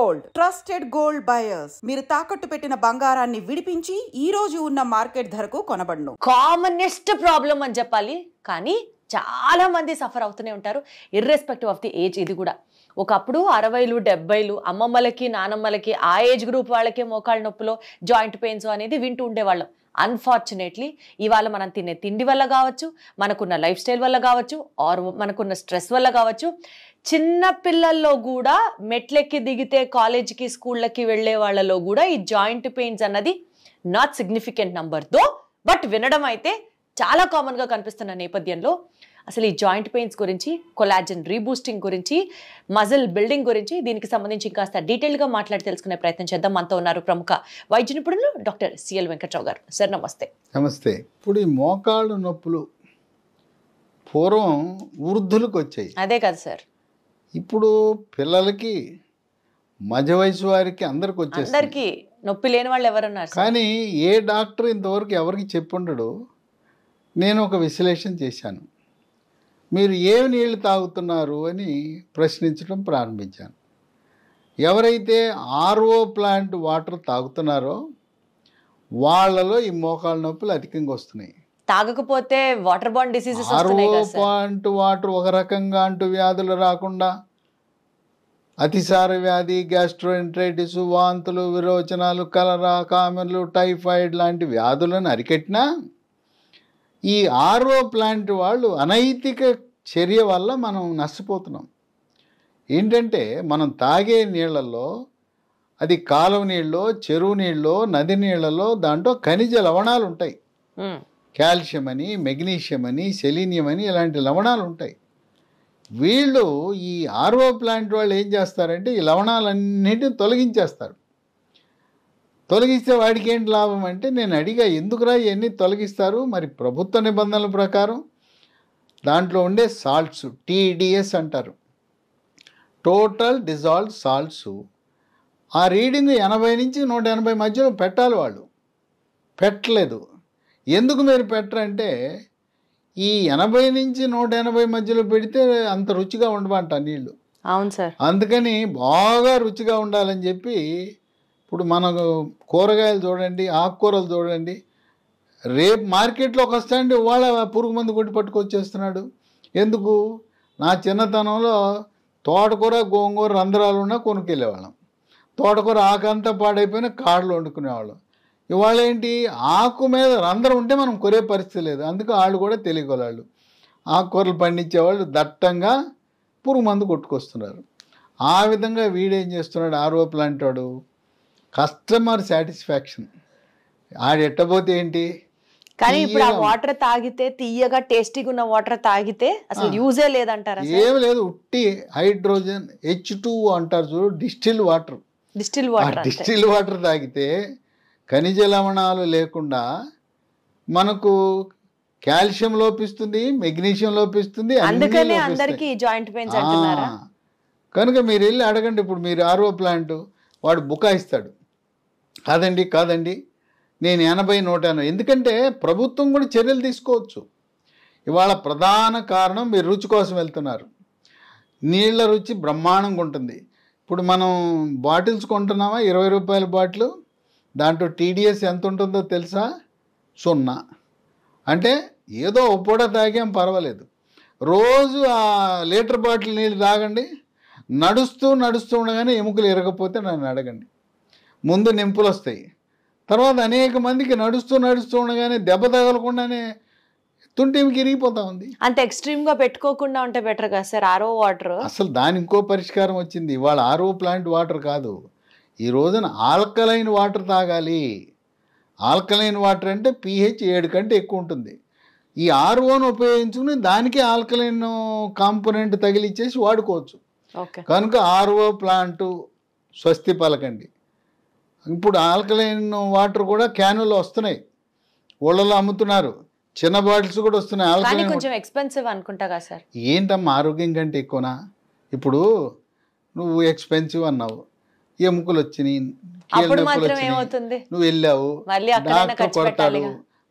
Gold, trusted gold buyers. మీరు తాకట్టు పెట్టిన బంగారాన్ని విడిపించి ఈ రోజు ఉన్న మార్కెట్ ధరకు కొనబడును. కామనెస్ట్ ప్రాబ్లం అని చెప్పాలి, కానీ చాలా మంది సఫర్ అవుతూనే ఉంటారు ఇర్రెస్పెక్టివ్ ఆఫ్ ది ఏజ్. ఇది కూడా ఒకప్పుడు 60లు 70లు అమ్మమ్మలకి నానమ్మలకి ఆ ఏజ్ గ్రూప్ వాళ్ళకి మోకాళ్ళ నొప్పులో జాయింట్ పెయిన్స్ అనేది వింటూ ఉండేవాళ్ళం. అన్ఫార్చునేట్లీ ఇవాళ మనం తినే తిండి వల్ల కావచ్చు, మనకున్న లైఫ్ స్టైల్ వల్ల కావచ్చు, ఆర్ మనకున్న స్ట్రెస్ వల్ల కావచ్చు, చిన్న పిల్లల్లో కూడా మెట్లెక్కి దిగితే కాలేజీకి స్కూళ్ళకి వెళ్ళే వాళ్ళలో కూడా ఈ జాయింట్ పెయిన్స్ అన్నది నాట్ సిగ్నిఫికెంట్ నంబర్తో బట్ వినడం అయితే చాలా కామన్గా కనిపిస్తున్న నేపథ్యంలో అసలు ఈ జాయింట్ పెయిన్స్ గురించి, కొలాజన్ రీబూస్టింగ్ గురించి, మజిల్ బిల్డింగ్ గురించి, దీనికి సంబంధించి ఇంకాస్త డీటెయిల్గా మాట్లాడి తెలుసుకునే ప్రయత్నం చేద్దాం. మనతో ఉన్నారు ప్రముఖ వైద్య నిపుణులు డాక్టర్ సిఎల్ వెంకట్రావు గారు. సార్ నమస్తే. నమస్తే. ఇప్పుడు ఈ మోకాళ్ళు నొప్పులు పూర్వం వృద్ధులకు వచ్చాయి, అదే కదా సార్. ఇప్పుడు పిల్లలకి మధ్య వయసు వారికి అందరికి వచ్చేసి, అందరికీ నొప్పి లేని వాళ్ళు ఎవరున్నారు? కానీ ఏ డాక్టర్ ఇంతవరకు ఎవరికి చెప్పుండడు. నేను ఒక విశ్లేషణ చేశాను. మీరు ఏ నీళ్లు తాగుతున్నారు అని ప్రశ్నించడం ప్రారంభించాను. ఎవరైతే ఆర్ఓ ప్లాంట్ వాటర్ తాగుతున్నారో వాళ్ళలో ఈ మోకాళ్ళ నొప్పులు అధికంగా వస్తున్నాయి. తాగకపోతే water bond diseases RO plant water ఒక రకంగా అంటూ వ్యాధులు రాకుండా అతిసార వ్యాధి, గ్యాస్ట్రోఎంట్రైటిస్, వాంతులు, విరోచనాలు, కలరా, కామెర్లు, టైఫాయిడ్ లాంటి వ్యాధులను అరికట్టినా ఈ ఆర్ఓ ప్లాంట్ వాళ్ళు అనైతిక చర్య వల్ల మనం నష్టపోతున్నాం. ఏంటంటే మనం తాగే నీళ్ళల్లో, అది కాలువ నీళ్ళలో, చెరువు నీళ్ళలో, నది నీళ్ళలో దాంట్లో ఖనిజ లవణాలు ఉంటాయి. కాల్షియం అని, మెగ్నీషియం అని, సెలీనియం అని ఇలాంటి లవణాలు ఉంటాయి. వీళ్ళు ఈ ఆర్ఓ ప్లాంట్ వాళ్ళు ఏం చేస్తారంటే ఈ లవణాలన్నింటినీ తొలగించేస్తారు. తొలగిస్తే వాడికి ఏంటి లాభం అంటే, నేను అడిగా ఎందుకురా ఇవన్నీ తొలగిస్తారు? మరి ప్రభుత్వ నిబంధనల ప్రకారం దాంట్లో ఉండే సాల్ట్స్, టీడీఎస్ అంటారు, టోటల్ డిజాల్వ్డ్ సాల్ట్స్, ఆ రీడింగ్ 80 నుంచి 180 మధ్యలో పెట్టాలి. వాళ్ళు పెట్టలేదు. ఎందుకు మీరు పెట్టరంటే ఈ 80 నుంచి 180 మధ్యలో పెడితే అంత రుచిగా ఉండమంట నీళ్ళు. అవును సార్. అందుకని బాగా రుచిగా ఉండాలని చెప్పి ఇప్పుడు మనకు కూరగాయలు చూడండి, ఆకుకూరలు చూడండి, రేపు మార్కెట్లోకి వస్తాండి వాళ్ళ పురుగు మందు కొట్టి పట్టుకొచ్చేస్తున్నాడు. ఎందుకు? నా చిన్నతనంలో తోటకూర, గోంగూర రంధ్రాలు ఉన్నా కొనుక్కెళ్ళేవాళ్ళం. తోటకూర ఆకంతా పాడైపోయినా కాడలు వండుకునేవాళ్ళం. ఇవాళ ఏంటి, ఆకు మీద రంధ్రం ఉంటే మనం కొరే పరిస్థితి లేదు. అందుకు వాళ్ళు కూడా తెలియగలవాళ్ళు. ఆకుకూరలు పండించేవాళ్ళు దట్టంగా పురుగు మందు కొట్టుకొస్తున్నారు. ఆ విధంగా వీడేం చేస్తున్నాడు ఆర్ఓ ప్లాంట్ వాడు? కస్టమర్ సాటిస్ఫాక్షన్ ఆడెట్టబోతే ఏంటి, కానీ ఇప్పుడు ఆ వాటర్ తాగితే, తీయగా టేస్టీగా ఉన్న వాటర్ తాగితే అసలు యూజే లేదంటారా? ఏం లేదు, ఉట్టి హైడ్రోజన్ H2 అంటారు చూడు, డిస్టిల్ వాటర్. డిస్టిల్ వాటర్ తాగితే ఖనిజ లవణాలు లేకుండా మనకు కాల్షియం లోపిస్తుంది, మెగ్నీషియం లోపిస్తుంది, అందుకనే అందరికీ జాయింట్ పెయిన్స్ అంటున్నారా? కనుక మీరు వెళ్ళి అడగండి. ఇప్పుడు మీరు ఆర్ఓ ప్లాంట్ వాడు బుకాయిస్తాడు, కాదండి నేను 80, 180. ఎందుకంటే ప్రభుత్వం కూడా చర్యలు తీసుకోవచ్చు. ఇవాళ ప్రధాన కారణం మీరు రుచి కోసం వెళ్తున్నారు. నీళ్ల రుచి బ్రహ్మాండంగా ఉంటుంది. ఇప్పుడు మనం బాటిల్స్ కొంటున్నామా, 20 రూపాయల బాటిల్, దాంట్లో టీడీఎస్ ఎంత ఉంటుందో తెలుసా? 0. అంటే ఏదో పూట తాగాం పర్వాలేదు. రోజు ఆ లీటర్ బాటిల్ నీళ్ళు తాగండి, నడుస్తూ ఉండగానే ఎముకలు ఇరగపోతే నన్ను అడగండి. ముందు నింపులు వస్తాయి, తర్వాత అనేక మందికి నడుస్తూ ఉండగానే దెబ్బ తగలకుండానే తుంటికి ఇరిగిపోతా ఉంది. అంత ఎక్స్ట్రీమ్గా పెట్టుకోకుండా ఉంటే బెటర్ కదా సార్ ఆర్ఓ వాటర్. అసలు దాని ఇంకో పరిష్కారం వచ్చింది. ఇవాళ ఆర్ఓ ప్లాంట్ వాటర్ కాదు, ఈ రోజున ఆల్కలైన్ వాటర్ తాగాలి. ఆల్కలైన్ వాటర్ అంటే pH 7 కంటే ఎక్కువ ఉంటుంది. ఈ ఆర్ఓను ఉపయోగించుకుని దానికి ఆల్కలైన్ కాంపోనెంట్ తగిలిచ్చేసి వాడుకోవచ్చు. కనుక ఆర్ఓ ప్లాంట్ స్వస్తి పలకండి. ఇప్పుడు ఆల్కలైన్ వాటర్ కూడా క్యానులు వస్తున్నాయి, ఊళ్ళలో అమ్ముతున్నారు. చిన్న బాటిల్స్ కూడా వస్తున్నాయి. ఆల్కలైన్ కొంచెం ఎక్స్పెన్సివ్ అనుకుంటా కదా సార్. ఏంటమ్మా ఆరోగ్యం కంటే ఎక్కువనా? ఇప్పుడు నువ్వు ఎక్స్పెన్సివ్ అన్నావు, ఎముకలు వచ్చినాయి, నువ్వు వెళ్ళావు, డాక్టర్ కొడతాడు,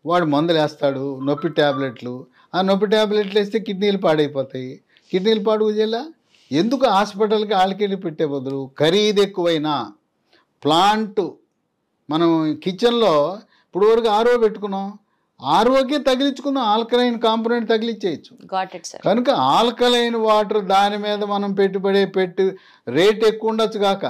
వాడు మందులు వేస్తాడు, నొప్పి ట్యాబ్లెట్లు. ఆ నొప్పి ట్యాబ్లెట్లు వేస్తే కిడ్నీలు పాడైపోతాయి. కిడ్నీలు పాడు జిల్లా ఎందుకు హాస్పిటల్కి ఆల్కెళ్ళి పెట్టే బదులు ఖరీదు ఎక్కువైనా ప్లాంట్ మనం కిచెన్లో ఇప్పుడు వరకు ఆర్ఓ పెట్టుకున్నాం, ఆర్ఓకే తగిలించుకుందాం, ఆల్కలైన్ కాంపోనెంట్ తగిలించేయచ్చు. Got it sir. కనుక ఆల్కలైన్ వాటర్ దాని మీద మనం పెట్టి రేట్ ఎక్కువ ఉండొచ్చు కాక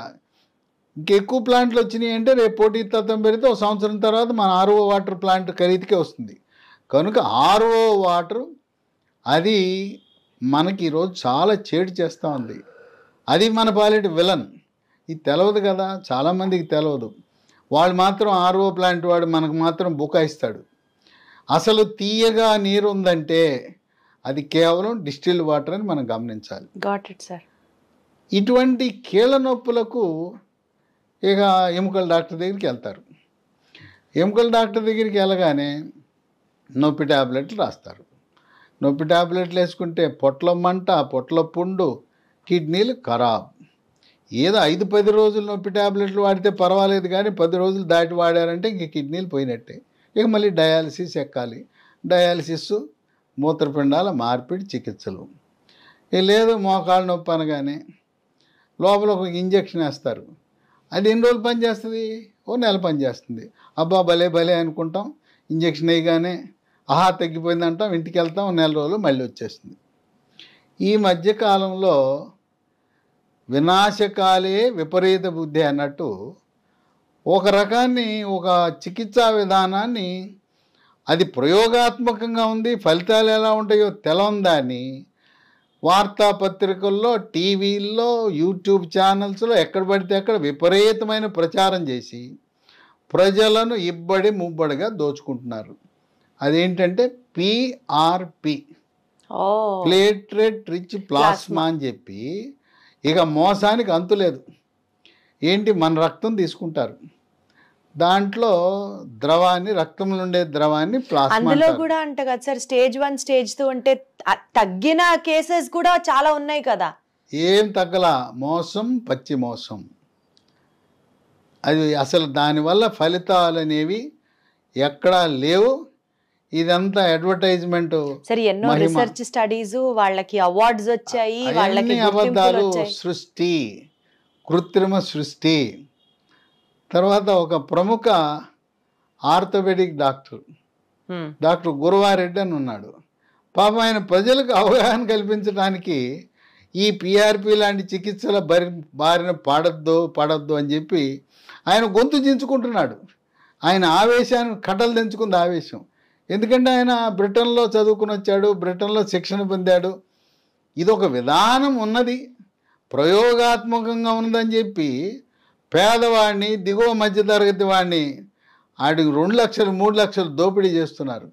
ఇంకెక్కువ ప్లాంట్లు వచ్చినాయి అంటే రేపు పోటీతత్వం పెరిగితే ఒక సంవత్సరం తర్వాత మన ఆర్ఓ వాటర్ ప్లాంట్ ఖరీదుకే వస్తుంది. కనుక ఆర్ఓ వాటర్ అది మనకి ఈరోజు చాలా చేటు చేస్తూ ఉంది. అది మన పాలిటి విలన్. ఇది తెలవదు కదా, చాలామందికి తెలవదు. వాళ్ళు మాత్రం ఆర్ఓ ప్లాంట్ వాడు మనకు మాత్రం బుకాయిస్తాడు. అసలు తీయగా నీరు ఉందంటే అది కేవలం డిస్టిల్డ్ వాటర్ అని మనం గమనించాలి. Got it sir. ఇటువంటి కీళ్ళ నొప్పులకు ఇక ఎముకల డాక్టర్ దగ్గరికి వెళ్తారు. ఎముకల డాక్టర్ దగ్గరికి వెళ్ళగానే నొప్పి ట్యాబ్లెట్లు రాస్తారు. నొప్పి ట్యాబ్లెట్లు వేసుకుంటే పొట్ల మంట, పొట్ల పుండు, కిడ్నీలు ఖరాబ్. ఏదో 5-10 రోజులు నొప్పి ట్యాబ్లెట్లు వాడితే పర్వాలేదు, కానీ 10 రోజులు దాటి వాడారంటే ఇంక కిడ్నీలు పోయినట్టే. ఇక మళ్ళీ డయాలసిస్ ఎక్కాలి. డయాలసిస్, మూత్రపిండాల మార్పిడి చికిత్సలు. లేదు మోకాళ్ళ నొప్పి అనగానే లోపల ఒక ఇంజక్షన్ వేస్తారు. అది ఎన్ని రోజులు పనిచేస్తుంది? ఓ నెల పనిచేస్తుంది. అబ్బా భలే భలే అనుకుంటాం. ఇంజక్షన్ వేయగానే ఆహా తగ్గిపోయింది అంటాం, ఇంటికి వెళ్తాం, నెల రోజులు మళ్ళీ వచ్చేస్తుంది. ఈ మధ్యకాలంలో వినాశకాలే విపరీత బుద్ధి అన్నట్టు ఒక రకాన్ని, ఒక చికిత్సా విధానాన్ని, అది ప్రయోగాత్మకంగా ఉంది, ఫలితాలు ఎలా ఉంటాయో తెలవందాన్ని వార్తాపత్రికల్లో, టీవీల్లో, యూట్యూబ్ ఛానల్స్లో ఎక్కడ పడితే అక్కడ విపరీతమైన ప్రచారం చేసి ప్రజలను ఇబ్బడి ముబ్బడిగా దోచుకుంటున్నారు. అదేంటంటే పిఆర్పి, ప్లేట్లెట్ రిచ్ ప్లాస్మా అని చెప్పి ఇక మోసానికి అంతులేదు. ఏంటి, మన రక్తం తీసుకుంటారు, దాంట్లో ద్రవాన్ని, రక్తంలో ఉండే ద్రవాన్ని ప్లాస్మా. అందులో కూడా అంట కదా సార్, స్టేజ్ 1 స్టేజ్ 2 అంటే తగ్గిన కేసెస్ కూడా చాలా ఉన్నాయి కదా. ఏం తగ్గలా, మోసం, పచ్చి మోసం. అది అసలు దానివల్ల ఫలితాలు అనేవి ఎక్కడా లేవు. ఇదంతా అడ్వర్టైజ్మెంట్. సరే, ఎన్నో రీసెర్చ్ స్టడీస్, వాళ్ళకి అవార్డ్స్ వచ్చాయి, వాళ్ళకి అబద్ధాలు, సృష్టి, కృత్రిమ సృష్టి. తర్వాత ఒక ప్రముఖ ఆర్థోపెడిక్ డాక్టర్ గురువారెడ్డి అని ఉన్నాడు. పాపం ఆయన ప్రజలకు అవగాహన కల్పించడానికి ఈ పిఆర్పి లాంటి చికిత్సల బారిన పడద్దు అని చెప్పి ఆయన గొంతు చించుకుంటున్నాడు. ఆయన ఆవేశాన్ని కట్టలు తెంచుకుంది ఆవేశం. ఎందుకంటే ఆయన బ్రిటన్లో చదువుకుని వచ్చాడు, బ్రిటన్లో శిక్షణ పొందాడు. ఇదొక విధానం ఉన్నది, ప్రయోగాత్మకంగా ఉన్నదని చెప్పి పేదవాడిని, దిగువ మధ్యతరగతి వాడిని ఆడికి 2 లక్షలు 3 లక్షలు దోపిడీ చేస్తున్నారు.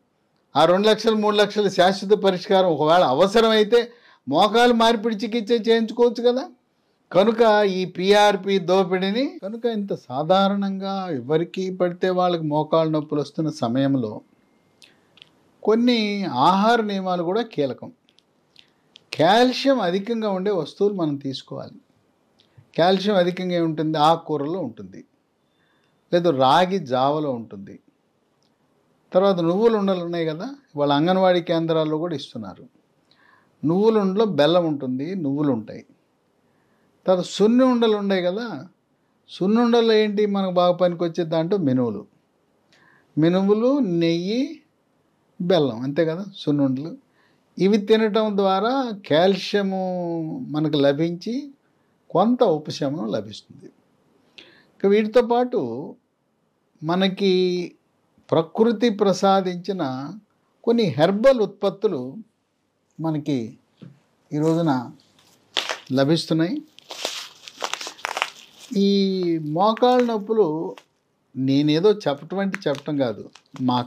ఆ 2 లక్షలు 3 లక్షలు శాశ్వత పరిష్కారం ఒకవేళ అవసరమైతే మోకాలు మార్పిడి చికిత్స చేయించుకోవచ్చు కదా. కనుక ఈ పిఆర్పి దోపిడీని, కనుక ఇంత సాధారణంగా ఎవరికి పడితే వాళ్ళకి మోకాలు నొప్పులు వస్తున్న సమయంలో కొన్ని ఆహార నియమాలు కూడా కీలకం. కాల్షియం అధికంగా ఉండే వస్తువులు మనం తీసుకోవాలి. కాల్షియం అధికంగా ఉంటుంది, ఆకుకూరలో ఉంటుంది, లేదు రాగి జావలో ఉంటుంది. తర్వాత నువ్వుల ఉండలు ఉన్నాయి కదా, వాళ్ళ అంగన్వాడీ కేంద్రాల్లో కూడా ఇస్తున్నారు. నువ్వుల ఉండలో బెల్లం ఉంటుంది, నువ్వులు ఉంటాయి. తర్వాత సున్ని ఉండలు ఉన్నాయి కదా, సున్ని ఉండలు ఏంటి మనకు బాగా పనికొచ్చే దాంట్లో మినుములు, నెయ్యి, బెల్లం, అంతే కదా సున్ని ఉండలు. ఇవి తినటం ద్వారా కాల్షియము మనకు లభించి కొంత ఉపశమనం లభిస్తుంది. ఇక వీటితో పాటు మనకి ప్రకృతి ప్రసాదించిన కొన్ని హెర్బల్ ఉత్పత్తులు మనకి ఈ రోజున లభిస్తున్నాయి. ఈ మోకాళ్ళ నొప్పులు నేనేదో చెప్పటం కాదు, మా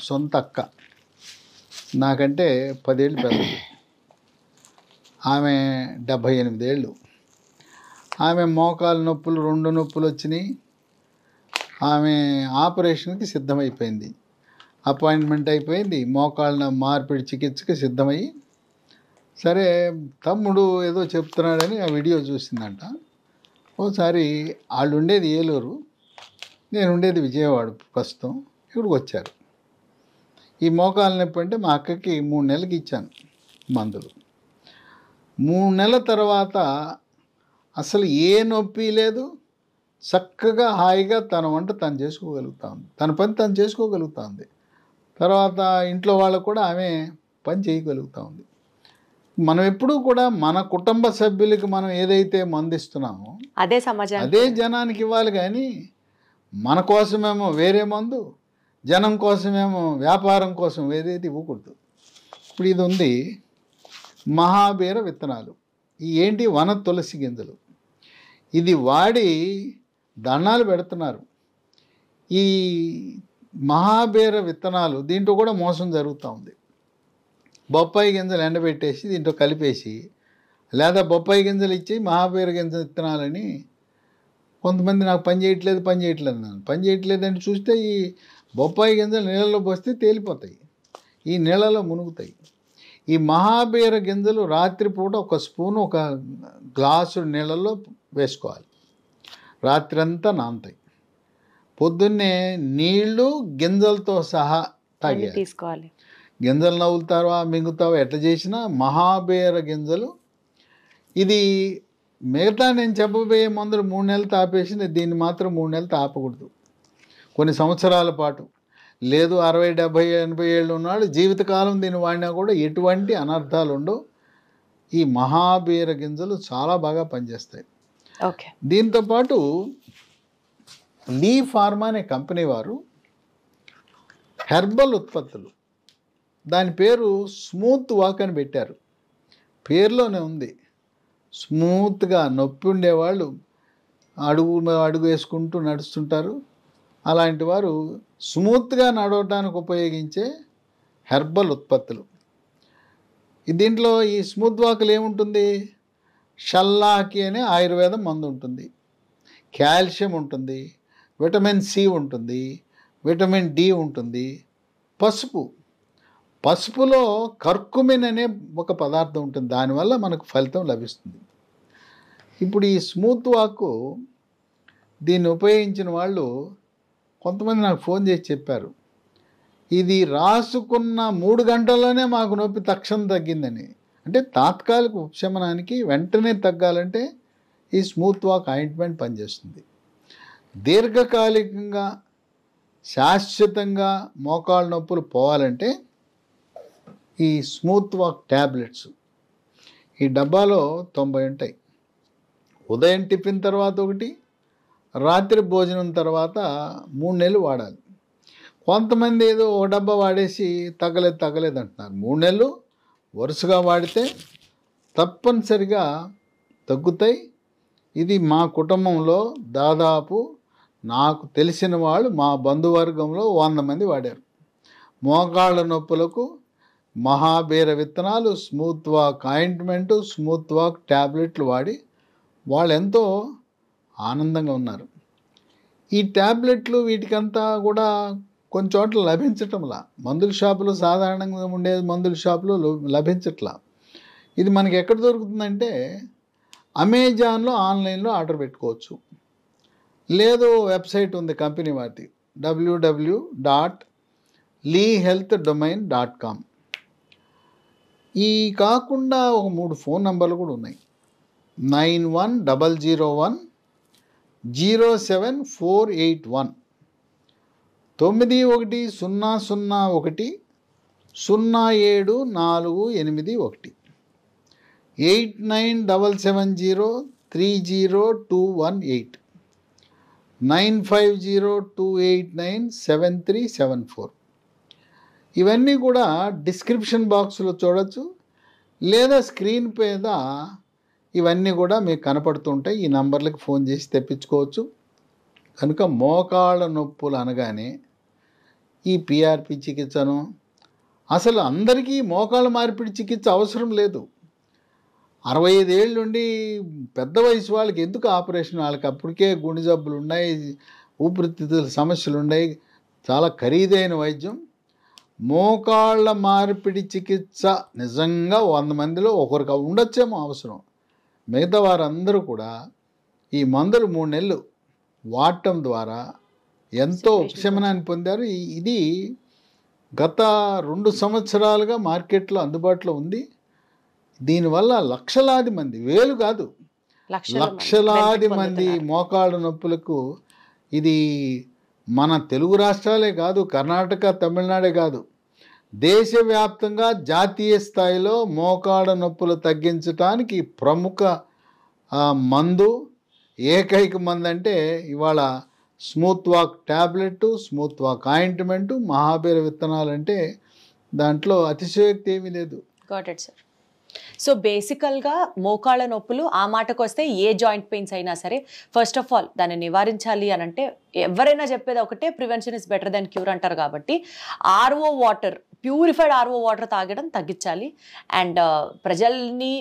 సొంత అక్క, నాకంటే 10 ఏళ్ళు పెద్దది, ఆమె 78 ఏళ్ళు. ఆమె మోకాలు నొప్పులు 2 నొప్పులు వచ్చినాయి. ఆమె ఆపరేషన్కి సిద్ధమైపోయింది, అపాయింట్మెంట్ అయిపోయింది, మోకాళ్ళ మార్పిడి చికిత్సకి సిద్ధమయ్యి. సరే తమ్ముడు ఏదో చెప్తున్నాడని ఆ వీడియో చూసిందంట. ఓసారి వాళ్ళు ఉండేది ఏలూరు, నేను ఉండేది విజయవాడ, ప్రస్తుతం ఇక్కడికి వచ్చారు. ఈ మోకాలు నొప్పి అంటే మా అక్కకి 3 నెలలకి ఇచ్చాను మందులు. 3 నెలల తర్వాత అసలు ఏ నొప్పి లేదు, చక్కగా హాయిగా తన వంట తను చేసుకోగలుగుతా ఉంది, తన పని తను చేసుకోగలుగుతా ఉంది. తర్వాత ఇంట్లో వాళ్ళకు కూడా ఆమె పని చేయగలుగుతూ ఉంది. మనం ఎప్పుడూ కూడా మన కుటుంబ సభ్యులకి మనం ఏదైతే మందిస్తున్నామో అదే సమాజం, అదే జనానికి ఇవ్వాలి. కానీ మన కోసమేమో వేరే మందు, జనం కోసమేమో వ్యాపారం కోసం ఏదైతే ఇవ్వకూడదు. ఇప్పుడు ఇది ఉంది మహాబీర విత్తనాలు. ఈ ఏంటి, వన తులసి గింజలు. ఇది వాడి దండాలు పెడుతున్నారు. ఈ మహాబీర విత్తనాలు దీంట్లో కూడా మోసం జరుగుతూ ఉంది. బొప్పాయి గింజలు ఎండబెట్టేసి దీంట్లో కలిపేసి, లేదా బొప్పాయి గింజలు ఇచ్చి మహాబీర గింజ విత్తనాలని కొంతమంది నాకు పని చేయట్లేదు అన్నాను. పని చేయట్లేదని చూస్తే ఈ బొప్పాయి గింజలు నీళ్ళలో పోస్తే తేలిపోతాయి, ఈ నీళ్ళలో మునుగుతాయి. ఈ మహాబీర గింజలు రాత్రిపూట 1 స్పూను 1 గ్లాసు నీళ్ళలో వేసుకోవాలి. రాత్రి అంతా నానతాయి. పొద్దున్నే నీళ్లు గింజలతో సహా తాగేయాలి. తీసుకోవాలి. గింజలు నవ్వులుతావా మింగుతావా ఎట్లా చేసినా మహాబీర గింజలు. ఇది మిగతా నేను చెప్పబోయే మందులు 3 నెలలు తాపేసి దీన్ని మాత్రం 3 నెలలు తాపకూడదు. కొన్ని సంవత్సరాల పాటు, లేదు 60, 70, 80 ఏళ్ళు ఉన్నాడు జీవితకాలం దీన్ని వాడినా కూడా ఎటువంటి అనర్థాలు ఉండవు. ఈ మహాబీర గింజలు చాలా బాగా పనిచేస్తాయి. ఓకే. దీంతోపాటు లీ ఫార్మా అనే కంపెనీ వారు హెర్బల్ ఉత్పత్తులు, దాని పేరు స్మూత్ వాక్ అని పెట్టారు. పేరులోనే ఉంది. స్మూత్గా నొప్పి ఉండేవాళ్ళు అడుగు వేసుకుంటూ నడుస్తుంటారు. అలాంటి వారు స్మూత్గా నడవటానికి ఉపయోగించే హెర్బల్ ఉత్పత్తులు. దీంట్లో ఈ స్మూత్ వాకులు ఏముంటుంది, షల్లాకి అనే ఆయుర్వేదం మందు ఉంటుంది, కాల్షియం ఉంటుంది, విటమిన్ సి ఉంటుంది, విటమిన్ డి ఉంటుంది, పసుపులో కర్కుమిన్ అనే ఒక పదార్థం ఉంటుంది, దానివల్ల మనకు ఫలితం లభిస్తుంది. ఇప్పుడు ఈ స్మూత్ వాక్ దీన్ని ఉపయోగించిన వాళ్ళు కొంతమంది నాకు ఫోన్ చేసి చెప్పారు, ఇది రాసుకున్న 3 గంటల్లోనే మాకు నొప్పి తక్షణం తగ్గిందని. అంటే తాత్కాలిక ఉపశమనానికి వెంటనే తగ్గాలంటే ఈ స్మూత్ వాక్ ఆయింట్మెంట్ పనిచేస్తుంది. దీర్ఘకాలికంగా శాశ్వతంగా మోకాళ్ళ నొప్పులు పోవాలంటే ఈ స్మూత్ వాక్ ట్యాబ్లెట్స్, ఈ డబ్బాలో 90 ఉంటాయి. ఉదయం టిఫిన్ తర్వాత ఒకటి, రాత్రి భోజనం తర్వాత 3 నెలలు వాడాలి. కొంతమంది ఏదో 1 డబ్బా వాడేసి తగ్గలేదు అంటున్నారు. 3 నెలలు వరుసగా వాడితే తప్పనిసరిగా తగ్గుతాయి. ఇది మా కుటుంబంలో దాదాపు నాకు తెలిసిన వాళ్ళు మా బంధువర్గంలో 100 మంది వాడారు. మోకాళ్ళ నొప్పులకు మహాబీర విత్తనాలు, smooth walk ointment, smooth walk ట్యాబ్లెట్లు వాడి వాళ్ళు ఎంతో ఆనందంగా ఉన్నారు. ఈ ట్యాబ్లెట్లు వీటికంతా కూడా కొన్ని చోట్ల లభించటంలా, మందుల షాపులో సాధారణంగా ఉండే మందుల షాపులో లభించట్లా. ఇది మనకి ఎక్కడ దొరుకుతుందంటే అమెజాన్లో ఆన్లైన్లో ఆర్డర్ పెట్టుకోవచ్చు. లేదు వెబ్సైట్ ఉంది కంపెనీ వాటి, www.leehealthdomain.com. ఈ కాకుండా ఒక 3 ఫోన్ నంబర్లు కూడా ఉన్నాయి. 9100107481, 9100107481, 8977030218, 9502897374. ఇవన్నీ కూడా డిస్క్రిప్షన్ బాక్స్లో చూడొచ్చు, లేదా స్క్రీన్ మీద ఇవన్నీ కూడా మీకు కనపడుతుంటాయి. ఈ నంబర్లకు ఫోన్ చేసి తెప్పించుకోవచ్చు. కనుక మోకాళ్ళ నొప్పులు అనగానే ఈ పిఆర్పి చికిత్సను, అసలు అందరికీ మోకాళ్ళ మార్పిడి చికిత్స అవసరం లేదు. 65 ఏళ్ళ నుండి పెద్ద వయసు వాళ్ళకి ఎందుకు ఆపరేషన్? వాళ్ళకి అప్పటికే గుండె జబ్బులు ఉన్నాయి, ఊపిరితిత్తుల సమస్యలు ఉన్నాయి, చాలా ఖరీదైన వైద్యం. మోకాళ్ళ మార్పిడి చికిత్స నిజంగా 100 మందిలో ఒకరికి ఉండొచ్చేమో అవసరం. మిగతా వారందరూ కూడా ఈ మందులు 3 నెలలు వాడటం ద్వారా ఎంతో ఉపశమనాన్ని పొందారు. ఇది గత 2 సంవత్సరాలుగా మార్కెట్లో అందుబాటులో ఉంది. దీనివల్ల లక్షలాది మంది, వేలు కాదు లక్షలాది మంది మోకాళ్ళ నొప్పులకు, ఇది మన తెలుగు రాష్ట్రాలే కాదు, కర్ణాటక, తమిళనాడే కాదు, దేశవ్యాప్తంగా జాతీయ స్థాయిలో మోకాళ్ళ నొప్పులు తగ్గించడానికి ప్రముఖ మందు, ఏకైక మందు అంటే ఇవాళ smooth walk tablet, smooth walk ointment, మహాబీర విత్తనాలు. అంటే దాంట్లో అతిశయోక్తి ఏమీ లేదు. Got it sir. సో బేసికల్గా మోకాళ్ళ నొప్పులు ఆ మాటకు వస్తే ఏ జాయింట్ పెయిన్స్ అయినా సరే ఫస్ట్ ఆఫ్ ఆల్ దాన్ని నివారించాలి అని అంటే ఎవరైనా చెప్పేది ఒకటే, prevention is better than cure అంటారు. కాబట్టి RO water, purified RO water తాగడం తగ్గించాలి. అండ్ ప్రజల్ని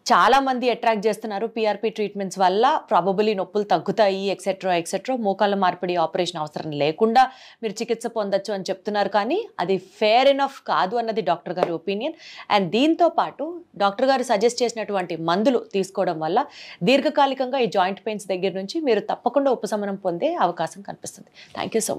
చాలామంది అట్రాక్ట్ చేస్తున్నారు పిఆర్పి ట్రీట్మెంట్స్ వల్ల, ప్రాబబులీ నొప్పులు తగ్గుతాయి ఎక్సెట్రా ఎక్సెట్రా, మోకాళ్ళ మార్పిడి ఆపరేషన్ అవసరం లేకుండా మీరు చికిత్స పొందొచ్చు అని చెప్తున్నారు. కానీ అది ఫేర్ ఎనఫ్ కాదు అన్నది డాక్టర్ గారి ఒపీనియన్. అండ్ దీంతో పాటు డాక్టర్ గారు సజెస్ట్ చేసినటువంటి మందులు తీసుకోవడం వల్ల దీర్ఘకాలికంగా ఈ జాయింట్ పెయిన్స్ దగ్గర నుంచి మీరు తప్పకుండా ఉపశమనం పొందే అవకాశం కనిపిస్తుంది. Thank you so much.